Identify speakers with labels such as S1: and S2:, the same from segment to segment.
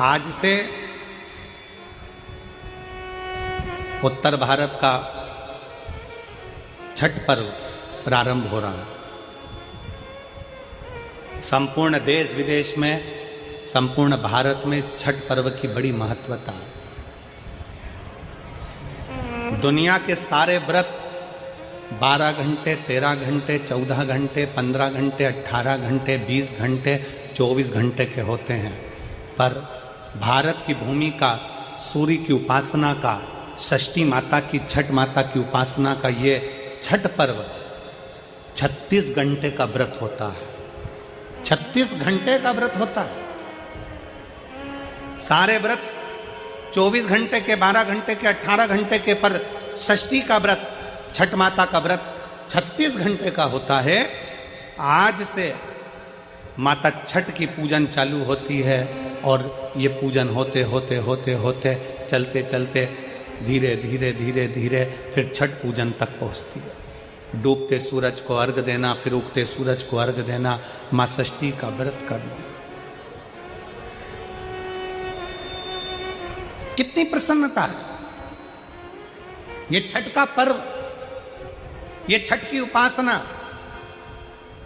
S1: आज से उत्तर भारत का छठ पर्व प्रारंभ हो रहा है। संपूर्ण देश विदेश में, संपूर्ण भारत में छठ पर्व की बड़ी महत्वता है। दुनिया के सारे व्रत 12 घंटे, 13 घंटे, 14 घंटे, 15 घंटे, 18 घंटे, 20 घंटे, 24 घंटे के होते हैं, पर भारत की भूमि का, सूर्य की उपासना का, षष्ठी माता की, छठ माता की उपासना का ये छठ पर्व 36 घंटे का व्रत होता है। 36 घंटे का व्रत होता है। सारे व्रत 24 घंटे के, 12 घंटे के, 18 घंटे के, पर षष्ठी का व्रत, छठ माता का व्रत 36 घंटे का होता है। आज से माता छठ की पूजन चालू होती है और ये पूजन होते होते होते होते चलते चलते धीरे धीरे धीरे धीरे फिर छठ पूजन तक पहुंचती है। डूबते सूरज को अर्घ देना, फिर उगते सूरज को अर्घ देना, मां षष्ठी का व्रत करना। कितनी प्रसन्नता है। ये छठ का पर्व, ये छठ की उपासना,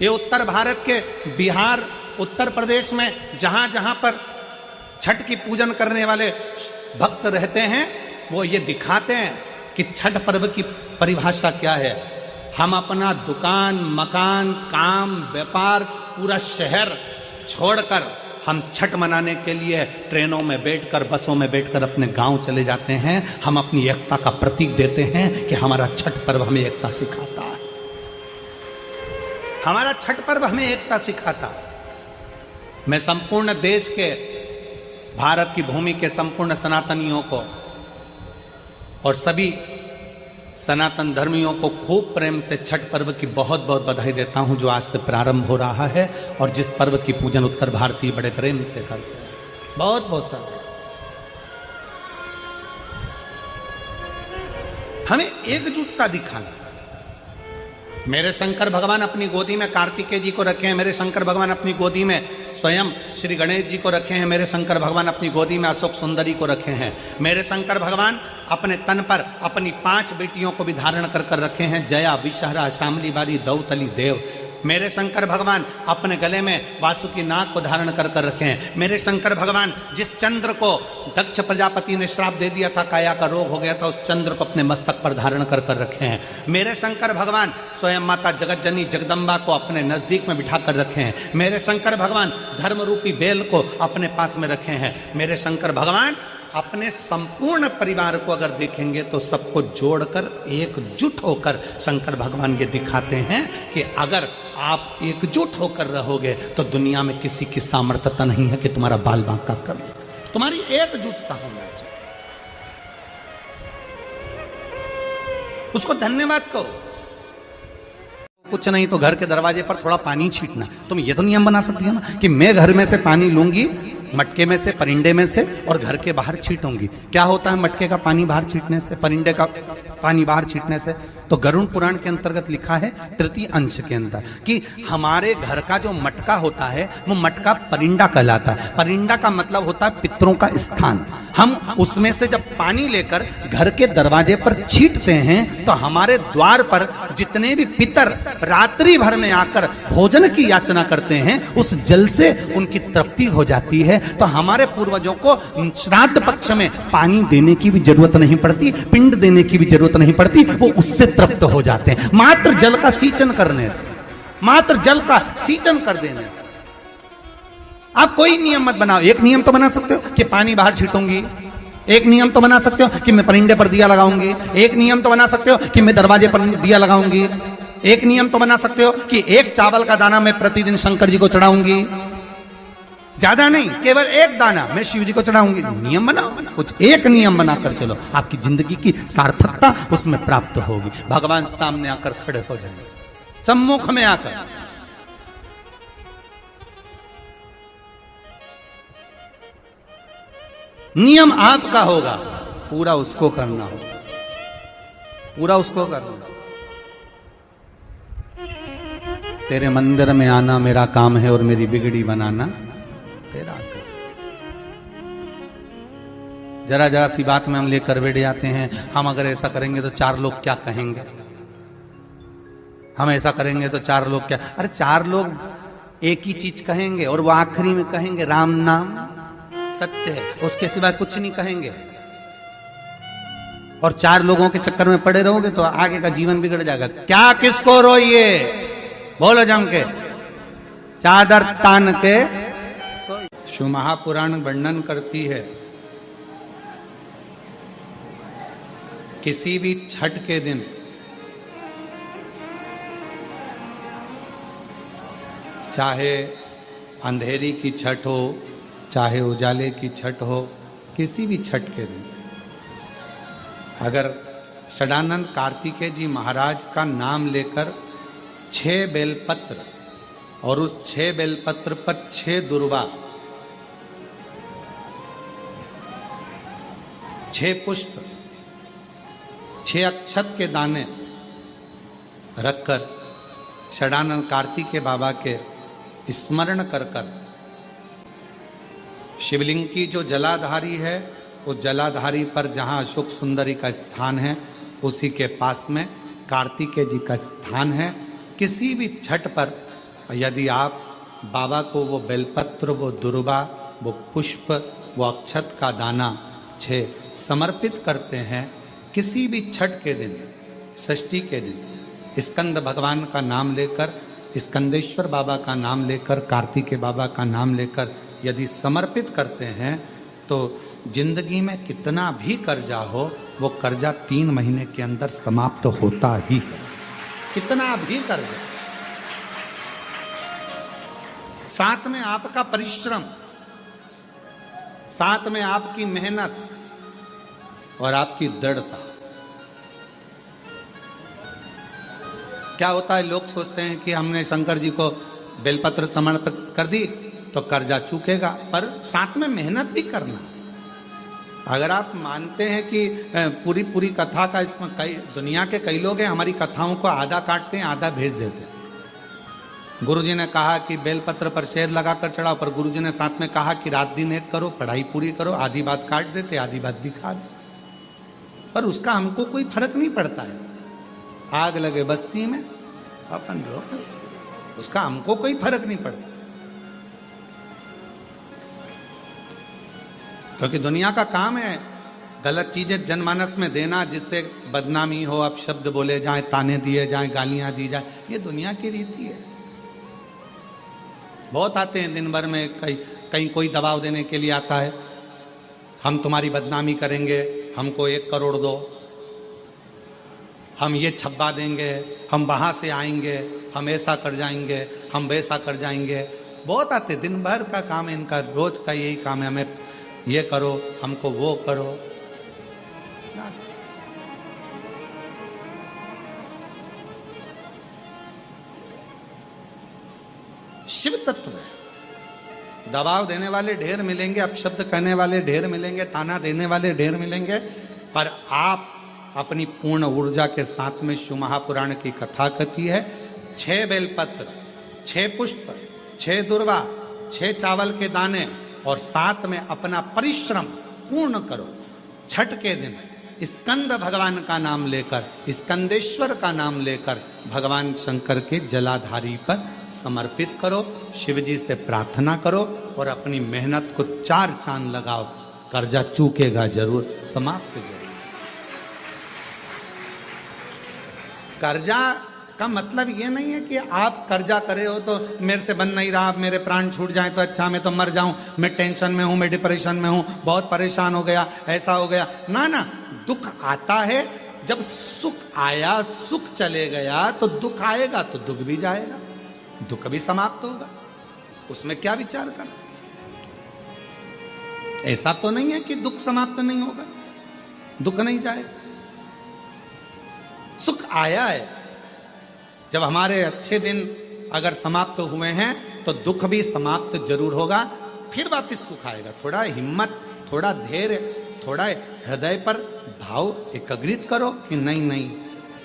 S1: ये उत्तर भारत के बिहार, उत्तर प्रदेश में जहां जहां पर छठ की पूजन करने वाले भक्त रहते हैं, वो ये दिखाते हैं कि छठ पर्व की परिभाषा क्या है। हम अपना दुकान, मकान, काम, व्यापार, पूरा शहर छोड़कर हम छठ मनाने के लिए ट्रेनों में बैठकर, बसों में बैठकर अपने गांव चले जाते हैं। हम अपनी एकता का प्रतीक देते हैं कि हमारा छठ पर्व हमें एकता सिखाता है। हमारा छठ पर्व हमें एकता सिखाता है। मैं संपूर्ण देश के, भारत की भूमि के संपूर्ण सनातनियों को और सभी सनातन धर्मियों को खूब प्रेम से छठ पर्व की बहुत बहुत बधाई देता हूं, जो आज से प्रारंभ हो रहा है और जिस पर्व की पूजन उत्तर भारतीय बड़े प्रेम से करते हैं। बहुत बहुत सारे। हमें एकजुटता दिखाना। मेरे शंकर भगवान अपनी गोदी में कार्तिकेय जी को रखे हैं, मेरे शंकर भगवान अपनी गोदी में स्वयं श्री गणेश जी को रखे हैं, मेरे शंकर भगवान अपनी गोदी में अशोक सुंदरी को रखे हैं, मेरे शंकर भगवान अपने तन पर अपनी 5 बेटियों को भी धारण कर कर रखे हैं, जया, विषहरा, शामली बारी, दौतली, देव। मेरे शंकर भगवान अपने गले में वासुकी नाग को धारण कर कर रखे हैं। मेरे शंकर भगवान जिस चंद्र को दक्ष प्रजापति ने श्राप दे दिया था, काया का रोग हो गया था, उस चंद्र को अपने मस्तक पर धारण कर कर रखे हैं। मेरे शंकर भगवान स्वयं माता जगतजननी जगदम्बा को अपने नजदीक में बिठा कर रखे हैं। मेरे शंकर भगवान धर्म रूपी बेल को अपने पास में रखे हैं। मेरे शंकर भगवान अपने संपूर्ण परिवार को अगर देखेंगे तो सबको जोड़कर एकजुट होकर शंकर भगवान ये दिखाते हैं कि अगर आप एकजुट होकर रहोगे तो दुनिया में किसी की सामर्थ्यता नहीं है कि तुम्हारा बाल बांका कर ले। तुम्हारी एकजुटता होना चाहिए। उसको धन्यवाद कहो। कुछ नहीं तो घर के दरवाजे पर थोड़ा पानी छींटना। तुम ये तो नियम बना सकती हो ना कि मैं घर में से पानी लूंगी, मटके में से, परिंदे में से, और घर के बाहर छींटूंगी। क्या होता है मटके का पानी बाहर छींटने से, परिंदे का पानी बाहर छींटने से? तो गरुड़ पुराण के अंतर्गत लिखा है, तृतीय अंश के अंदर, कि हमारे घर का जो मटका होता है वो मटका परिंदा कहलाता है। परिंदा का मतलब होता है पितरों का स्थान। हम उसमें से जब पानी लेकर घर के दरवाजे पर छींटते हैं तो हमारे द्वार पर जितने भी पितर रात्रि भर में आकर भोजन की याचना करते हैं, उस जल से उनकी तृप्ति हो जाती है। तो हमारे पूर्वजों को श्राद्ध पक्ष में पानी देने की भी जरूरत नहीं पड़ती, पिंड देने की भी जरूरत नहीं पड़ती, वो उससे तृप्त हो जाते हैं मात्र जल का सींचन करने से, मात्र जल का सींचन कर देने से। आप कोई नियम मत बनाओ। एक नियम तो बना सकते हो कि पानी बाहर छीटूंगी, एक नियम तो बना सकते हो कि मैं परिंदे पर दिया लगाऊंगी, एक नियम तो बना सकते हो कि मैं दरवाजे पर दिया लगाऊंगी, एक नियम तो बना सकते हो कि एक चावल का दाना मैं प्रतिदिन शंकर जी को चढ़ाऊंगी। ज्यादा नहीं, केवल एक दाना मैं शिव जी को चढ़ाऊंगी। नियम बनाओ, कुछ एक नियम बनाकर चलो, आपकी जिंदगी की सार्थकता उसमें प्राप्त होगी। भगवान सामने आकर खड़े हो जाएंगे, सम्मुख में आकर। नियम आपका होगा, पूरा उसको करना होगा, पूरा उसको करना। तेरे मंदिर में आना मेरा काम है और मेरी बिगड़ी बनाना तेरा काम। जरा जरा सी बात में हम लेकर बैठ जाते हैं, हम अगर ऐसा करेंगे तो 4 लोग क्या कहेंगे, हम ऐसा करेंगे तो 4 लोग क्या। अरे 4 लोग एक ही चीज कहेंगे और वो आखिरी में कहेंगे राम नाम सत्य है, उसके सिवा कुछ नहीं कहेंगे। और 4 लोगों के चक्कर में पड़े रहोगे तो आगे का जीवन बिगड़ जाएगा। क्या किसको रोइए, बोलो जम के, चादर तान के सोइए। शिव महापुराण वर्णन करती है किसी भी छठ के दिन चाहे अंधेरी की छठ हो, चाहे उजाले की छठ हो, किसी भी छठ के दिन अगर षडानंद कार्तिकेय जी महाराज का नाम लेकर 6 बेलपत्र और उस 6 बेलपत्र पर 6 दुर्वा, 6 पुष्प, 6 अक्षत के दाने रखकर षडानंद कार्तिकेय बाबा के स्मरण कर कर शिवलिंग की जो जलाधारी है, उस जलाधारी पर जहाँ अशोक सुंदरी का स्थान है, उसी के पास में कार्तिकेय जी का स्थान है। किसी भी छठ पर यदि आप बाबा को वो बेलपत्र, वो दुर्वा, वो पुष्प, वो अक्षत का दाना 6 समर्पित करते हैं, किसी भी छठ के दिन, षष्ठी के दिन स्कंद भगवान का नाम लेकर, स्कंदेश्वर बाबा का नाम लेकर, कार्तिकेय बाबा का नाम लेकर यदि समर्पित करते हैं तो जिंदगी में कितना भी कर्जा हो, वो कर्जा 3 महीने के अंदर समाप्त होता ही है। कितना भी कर्जा, साथ में आपका परिश्रम, साथ में आपकी मेहनत और आपकी दृढ़ता। क्या होता है, लोग सोचते हैं कि हमने शंकर जी को बेलपत्र समर्पित कर दी तो कर्जा चूकेगा, पर साथ में मेहनत भी करना। अगर आप मानते हैं कि पूरी पूरी कथा का, इसमें कई दुनिया के कई लोग हैं हमारी कथाओं को आधा काटते हैं, आधा भेज देते हैं। गुरुजी ने कहा कि बेलपत्र पर शहद लगाकर चढ़ाओ, पर गुरुजी ने साथ में कहा कि रात दिन एक करो, पढ़ाई पूरी करो, आधी बात काट देते, आधी बात दिखा देते, पर उसका हमको कोई फर्क नहीं पड़ता है। आग लगे बस्ती में अपन रो, उसका हमको कोई फर्क नहीं पड़ता, क्योंकि दुनिया का काम है गलत चीजें जनमानस में देना, जिससे बदनामी हो, अपशब्द बोले जाए, ताने दिए जाए, गालियां दी जाए। ये दुनिया की रीति है। बहुत आते हैं दिन भर में, कहीं कोई दबाव देने के लिए आता है, हम तुम्हारी बदनामी करेंगे, हमको 1 करोड़ दो, हम ये छब्बा देंगे, हम वहां से आएंगे, हम ऐसा कर जाएंगे, हम वैसा कर जाएंगे। बहुत आते, दिन भर का काम है इनका, रोज का यही काम है, हमें ये करो, हमको वो करो। शिव तत्व है। दबाव देने वाले ढेर मिलेंगे, अपशब्द कहने वाले ढेर मिलेंगे, ताना देने वाले ढेर मिलेंगे, पर आप अपनी पूर्ण ऊर्जा के साथ में शिव महापुराण की कथा कहती है, 6 बेलपत्र, 6 पुष्प, 6 दुर्वा, 6 चावल के दाने और साथ में अपना परिश्रम पूर्ण करो। छठ के दिन स्कंद भगवान का नाम लेकर, स्कंदेश्वर का नाम लेकर भगवान शंकर के जलाधारी पर समर्पित करो, शिव जी से प्रार्थना करो और अपनी मेहनत को 4 चांद लगाओ। कर्जा चूकेगा जरूर, समाप्त जरूर। कर्जा का मतलब ये नहीं है कि आप कर्जा करे हो तो मेरे से बन नहीं रहा, मेरे प्राण छूट जाए तो अच्छा, मैं तो मर जाऊं, मैं टेंशन में हूं, मैं डिप्रेशन में हूं, बहुत परेशान हो गया, ऐसा हो गया। ना ना, दुख आता है, जब सुख आया, सुख चले गया तो दुख आएगा, तो दुख भी जाएगा, दुख भी समाप्त होगा, उसमें क्या विचार कर। ऐसा तो नहीं है कि दुख समाप्त नहीं होगा, दुख नहीं जाएगा। सुख आया है, जब हमारे अच्छे दिन अगर समाप्त हुए हैं तो दुख भी समाप्त जरूर होगा, फिर वापस सुख आएगा। थोड़ा हिम्मत, थोड़ा धैर्य, थोड़ा हृदय पर भाव एकाग्रित करो कि नहीं नहीं,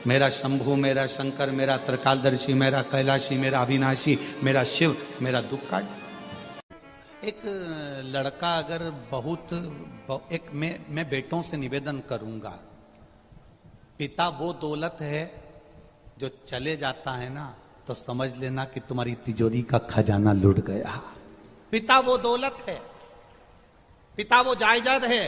S1: मेरा शंभु, मेरा शंकर, मेरा त्रिकालदर्शी, मेरा कैलाशी, मेरा अविनाशी, मेरा शिव मेरा दुख काट। एक लड़का अगर मैं बेटों से निवेदन करूंगा, पिता वो दौलत है जो चले जाता है ना तो समझ लेना कि तुम्हारी तिजोरी का खजाना लुट गया। पिता वो दौलत है, पिता वो जायदाद है।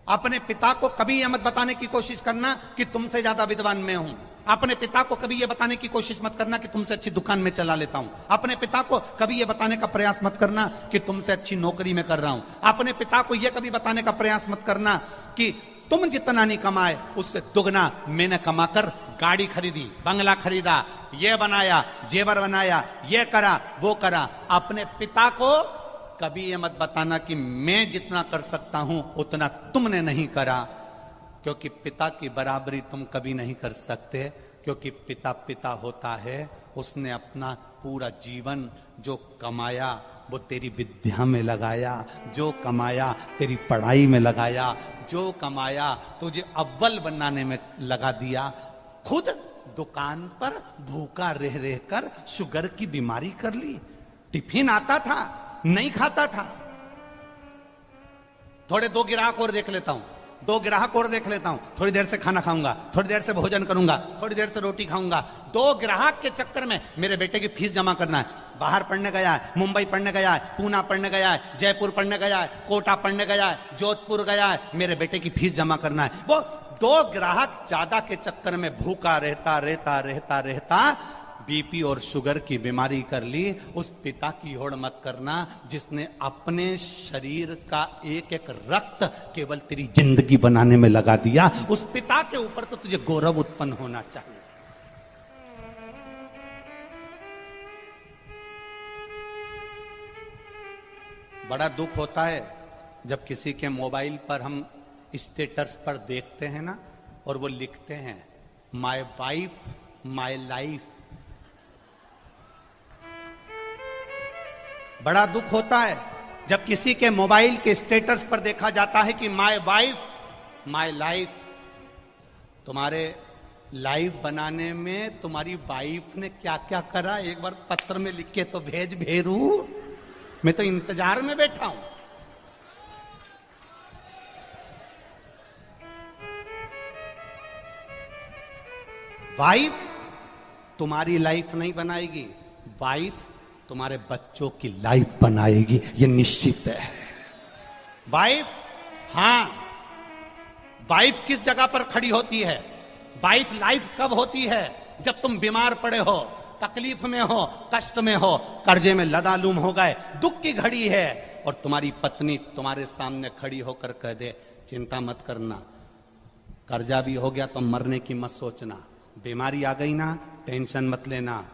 S1: अपने पिता को कभी यह मत बताने की कोशिश करना कि तुमसे ज्यादा विद्वान मैं हूं। अपने पिता को कभी यह बताने की कोशिश मत करना कि तुमसे अच्छी दुकान में चला लेता हूं। अपने पिता को कभी यह बताने का प्रयास मत करना कि तुमसे अच्छी नौकरी में कर रहा हूं। अपने पिता को यह कभी बताने का प्रयास मत करना कि तुम जितना नहीं कमाए उससे दुगना मैंने कमाकर गाड़ी खरीदी, बंगला खरीदा, ये बनाया, जेवर बनाया, ये करा, वो करा। अपने पिता को कभी ये मत बताना कि मैं जितना कर सकता हूं उतना तुमने नहीं करा, क्योंकि पिता की बराबरी तुम कभी नहीं कर सकते। क्योंकि पिता पिता होता है, उसने अपना पूरा जीवन जो कमाया वो तेरी विद्या में लगाया, जो कमाया तेरी पढ़ाई में लगाया, जो कमाया तुझे अव्वल बनाने में लगा दिया। खुद दुकान पर भूखा रह रहकर शुगर की बीमारी कर ली। टिफिन आता था, नहीं खाता था। थोड़े 2 ग्राहक और देख लेता हूं, 2 ग्राहक और देख लेता हूं, थोड़ी देर से खाना खाऊंगा, थोड़ी देर से भोजन करूंगा, थोड़ी देर से रोटी खाऊंगा। 2 ग्राहक के चक्कर में मेरे बेटे की फीस जमा करना है। बाहर पढ़ने गया है, मुंबई पढ़ने गया है, पूना पढ़ने गया है, जयपुर पढ़ने गया है, कोटा पढ़ने गया है, जोधपुर गया है, मेरे बेटे की फीस जमा करना है। वो 2 ग्राहक ज्यादा के चक्कर में भूखा रहता रहता रहता रहता बीपी और शुगर की बीमारी कर ली। उस पिता की होड़ मत करना जिसने अपने शरीर का एक एक रक्त केवल तेरी जिंदगी बनाने में लगा दिया। उस पिता के ऊपर तो तुझे गौरव उत्पन्न होना चाहिए। बड़ा दुख होता है जब किसी के मोबाइल पर हम स्टेटस पर देखते हैं ना और वो लिखते हैं माय वाइफ माय लाइफ। बड़ा दुख होता है जब किसी के मोबाइल के स्टेटस पर देखा जाता है कि माय वाइफ माय लाइफ। तुम्हारे लाइफ बनाने में तुम्हारी वाइफ ने क्या क्या करा एक बार पत्र में लिख के तो भेज भेरू। मैं तो इंतजार में बैठा हूं। वाइफ तुम्हारी लाइफ नहीं बनाएगी, वाइफ तुम्हारे बच्चों की लाइफ बनाएगी, ये निश्चित है। वाइफ, हां, वाइफ किस जगह पर खड़ी होती है? वाइफ लाइफ कब होती है? जब तुम बीमार पड़े हो, तकलीफ में हो, कष्ट में हो, कर्जे में लदालूम हो गए, दुख की घड़ी है और तुम्हारी पत्नी तुम्हारे सामने खड़ी होकर कह दे चिंता मत करना, कर्जा भी हो गया तो मरने की मत सोचना, बीमारी आ गई ना टेंशन मत लेना,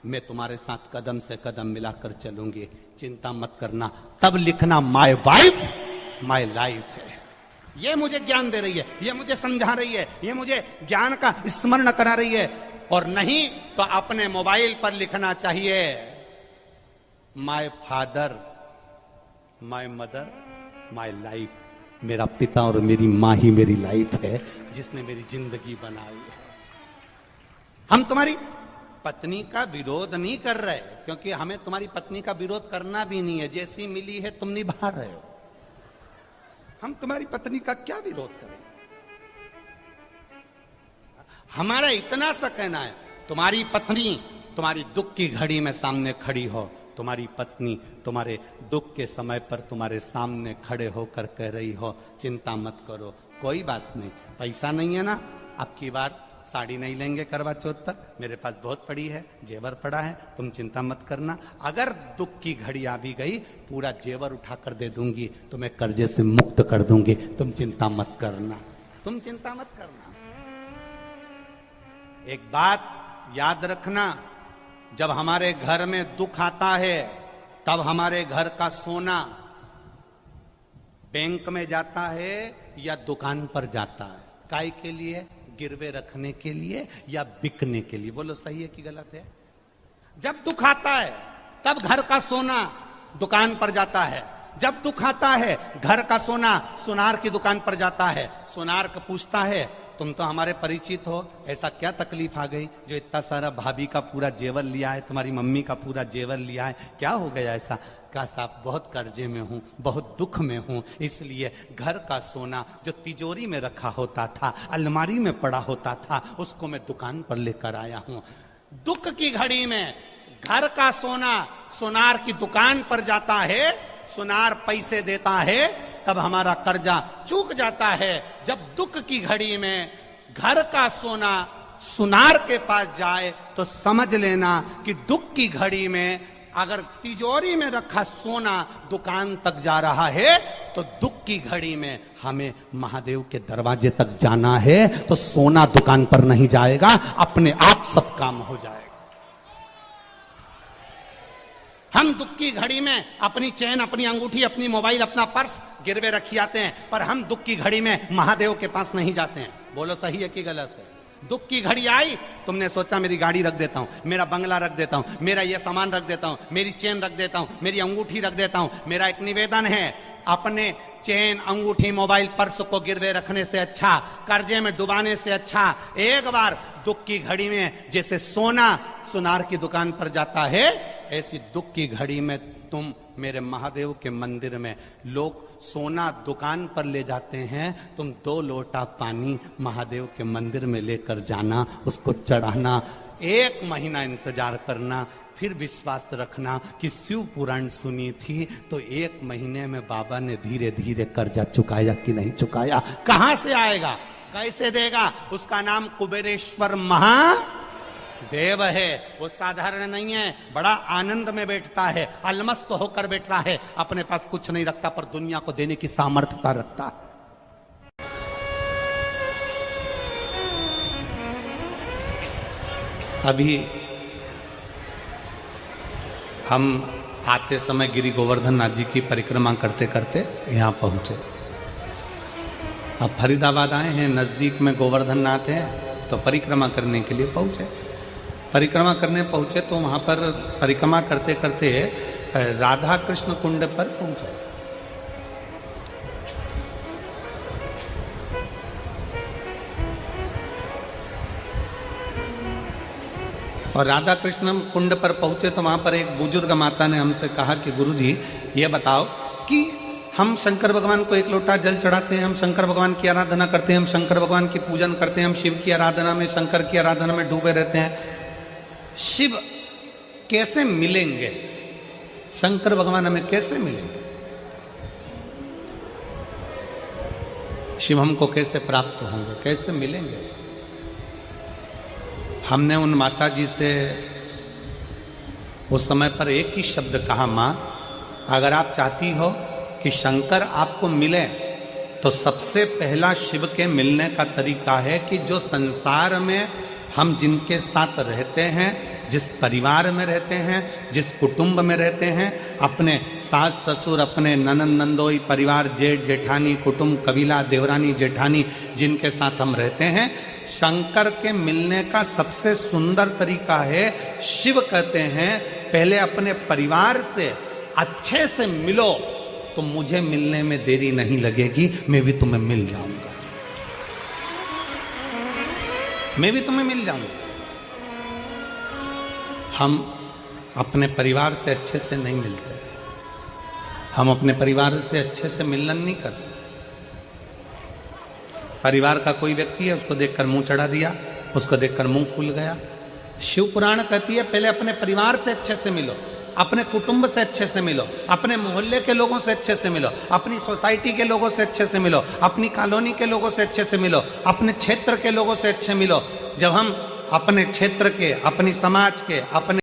S1: मैं तुम्हारे साथ कदम से कदम मिलाकर चलूंगी, चिंता मत करना। तब लिखना माय वाइफ माय लाइफ है। ये मुझे ज्ञान दे रही है, ये मुझे समझा रही है, ये मुझे ज्ञान का स्मरण करा रही है। और नहीं तो अपने मोबाइल पर लिखना चाहिए my father my mother my life. मेरा पिता और मेरी माँ ही मेरी लाइफ है जिसने मेरी जिंदगी बनाई है। हम तुम्हारी पत्नी का विरोध नहीं कर रहे, क्योंकि हमें तुम्हारी पत्नी का विरोध करना भी नहीं है। जैसी मिली है तुम निभा रहे हो, हम तुम्हारी पत्नी का क्या विरोध करें। हमारा इतना सा कहना है तुम्हारी पत्नी तुम्हारी दुख की घड़ी में सामने खड़ी हो, तुम्हारी पत्नी तुम्हारे दुख के समय पर तुम्हारे सामने खड़े होकर कह रही हो चिंता मत करो, कोई बात नहीं, पैसा नहीं है ना, अब की बार साड़ी नहीं लेंगे करवा चौथ पर, मेरे पास बहुत पड़ी है, जेवर पड़ा है, तुम चिंता मत करना। अगर दुख की घड़ी आ भी गई पूरा जेवर उठाकर दे दूंगी, तुम्हें कर्जे से मुक्त कर दूंगी, तुम चिंता मत करना, तुम चिंता मत करना। एक बात याद रखना, जब हमारे घर में दुख आता है तब हमारे घर का सोना बैंक में जाता है या दुकान पर जाता है, काय के लिए? गिरवे रखने के लिए या बिकने के लिए? बोलो सही है कि गलत है? जब दुख आता है तब घर का सोना दुकान पर जाता है, जब दुख आता है घर का सोना सुनार की दुकान पर जाता है। सुनार को पूछता है तुम तो हमारे परिचित हो, ऐसा क्या तकलीफ आ गई जो इतना सारा भाभी का पूरा जेवर लिया है, तुम्हारी मम्मी का पूरा जेवर लिया है, क्या हो गया ऐसा? कहा साहब बहुत कर्जे में हूँ, बहुत दुख में हूँ, इसलिए घर का सोना जो तिजोरी में रखा होता था, अलमारी में पड़ा होता था, उसको मैं दुकान पर लेकर आया हूँ। दुख की घड़ी में घर का सोना सुनार की दुकान पर जाता है, सुनार पैसे देता है, तब हमारा कर्जा चूक जाता है। जब दुख की घड़ी में घर का सोना सुनार के पास जाए तो समझ लेना कि दुख की घड़ी में अगर तिजोरी में रखा सोना दुकान तक जा रहा है तो दुख की घड़ी में हमें महादेव के दरवाजे तक जाना है, तो सोना दुकान पर नहीं जाएगा, अपने आप सब काम हो जाएगा। हम दुख की घड़ी में अपनी चैन, अपनी अंगूठी, अपनी मोबाइल, अपना पर्स गिरवे रखी आते हैं, पर हम दुख की घड़ी में महादेव के पास नहीं जाते हैं। बोलो सही है कि गलत है? दुख की घड़ी आई, तुमने सोचा मेरी गाड़ी रख देता हूं, मेरा बंगला रख देता हूं, मेरा ये सामान रख देता हूं, मेरी चेन रख देता हूं, मेरी अंगूठी रख देता हूं। मेरा एक निवेदन है, अपने चेन, अंगूठी, मोबाइल, पर्स को गिरवे रखने से अच्छा, कर्जे में डुबाने से अच्छा, एक बार दुख की घड़ी में जैसे सोना सुनार की दुकान पर जाता है, ऐसी दुख की घड़ी में तुम मेरे महादेव के मंदिर में, लोग सोना दुकान पर ले जाते हैं, तुम 2 लोटा पानी महादेव के मंदिर में लेकर जाना, उसको चढ़ाना, 1 महीना इंतजार करना, फिर विश्वास रखना कि शिव पुराण सुनी थी तो 1 महीने में बाबा ने धीरे धीरे कर्जा चुकाया कि नहीं चुकाया। कहां से आएगा, कैसे देगा? उसका नाम कुबेरेश्वर महादेव है। वो साधारण नहीं है, बड़ा आनंद में बैठता है, अलमस्त होकर बैठता है, अपने पास कुछ नहीं रखता पर दुनिया को देने की सामर्थ्यता रखता है। अभी हम आते समय गिरि गोवर्धन नाथ जी की परिक्रमा करते करते यहाँ पहुंचे। अब फरीदाबाद आए हैं, नजदीक में गोवर्धन नाथ है, तो परिक्रमा करने के लिए पहुंचे। परिक्रमा करने पहुंचे तो वहां पर परिक्रमा करते करते राधा कृष्ण कुंड पर पहुंचे। और राधा कृष्ण कुंड पर पहुंचे तो वहां पर एक बुजुर्ग माता ने हमसे कहा कि गुरुजी ये बताओ कि हम शंकर भगवान को 1 लोटा जल चढ़ाते हैं, हम शंकर भगवान की आराधना करते हैं, हम शंकर भगवान की पूजन करते हैं, हम शिव की आराधना में, शंकर की आराधना में डूबे रहते हैं, शिव कैसे मिलेंगे? शंकर भगवान हमें कैसे मिलेंगे? शिव हमको कैसे प्राप्त होंगे, कैसे मिलेंगे? हमने उन माता जी से उस समय पर एक ही शब्द कहा, मां अगर आप चाहती हो कि शंकर आपको मिले तो सबसे पहला शिव के मिलने का तरीका है कि जो संसार में हम जिनके साथ रहते हैं, जिस परिवार में रहते हैं, जिस कुटुंब में रहते हैं, अपने सास ससुर, अपने ननंद नंदोई, परिवार, जेठ जेठानी, कुटुंब, कबीला, देवरानी जेठानी, जिनके साथ हम रहते हैं, शंकर के मिलने का सबसे सुंदर तरीका है, शिव कहते हैं पहले अपने परिवार से अच्छे से मिलो तो मुझे मिलने में देरी नहीं लगेगी, मैं भी तुम्हें मिल जाऊंगा, मैं भी तुम्हें मिल जाऊंगा। हम अपने परिवार से अच्छे से नहीं मिलते, हम अपने परिवार से अच्छे से मिलन नहीं करते। परिवार का कोई व्यक्ति है, उसको देखकर मुंह चढ़ा दिया, उसको देखकर मुंह फूल गया। शिव पुराण कहती है पहले अपने परिवार से अच्छे से मिलो, अपने कुटुंब से अच्छे से मिलो, अपने मोहल्ले के लोगों से अच्छे से मिलो, अपनी सोसाइटी के लोगों से अच्छे से मिलो, अपनी कॉलोनी के लोगों से अच्छे से मिलो, अपने क्षेत्र के लोगों से अच्छे मिलो। जब हम अपने क्षेत्र के, अपनी समाज के, अपने